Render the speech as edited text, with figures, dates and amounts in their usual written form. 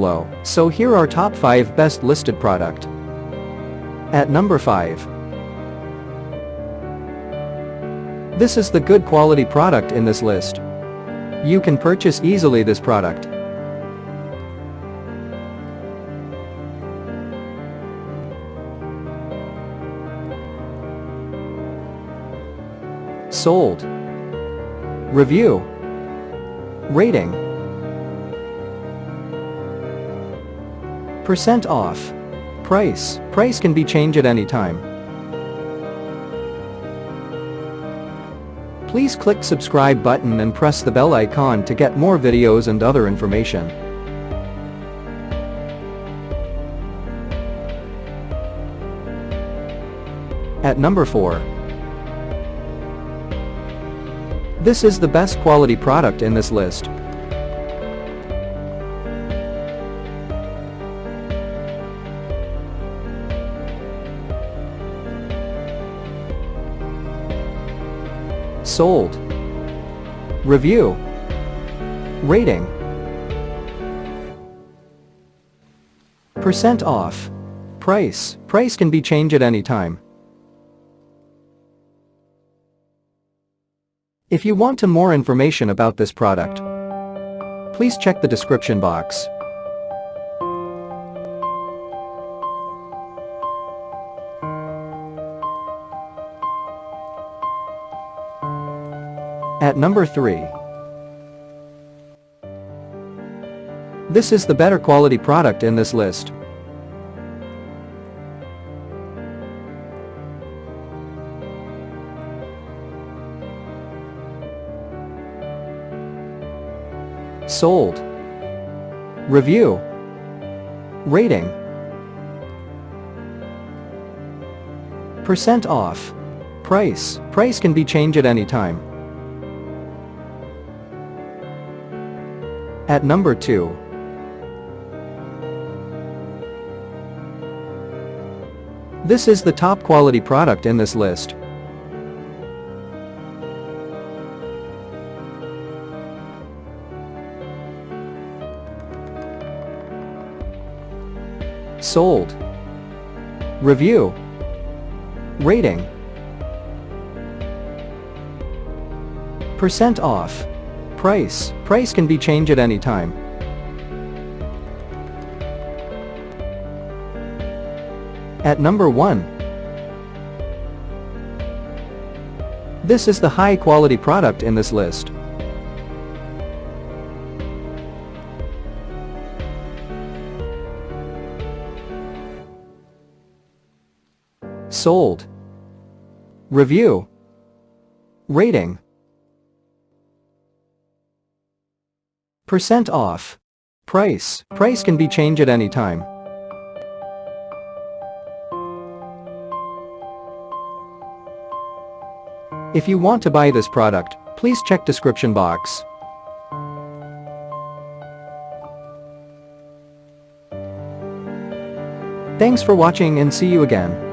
below. So here are top 5 best listed product. At number 5. This is the good quality product in this list. You can purchase easily this product. Sold. Review. Rating. Percent off. Price. Price can be changed at any time. Please click subscribe button and press the bell icon to get more videos and other information. At number 4. This is the best quality product in this list. Sold. Review. Rating. Percent off. Price. Price can be changed at any time. If you want more information about this product, please check the description box. At number 3. This is the better quality product in this list. Sold. Review. Rating. Percent off. Price. Price can be changed at any time. At number 2. This is the top quality product in this list. Sold. Review. Rating. Percent off. Price. Price can be changed at any time. At number 1. This is the high quality product in this list. Sold. Review. Rating. Percent off. Price. Price can be changed at any time. If you want to buy this product, please check description box. Thanks for watching and see you again.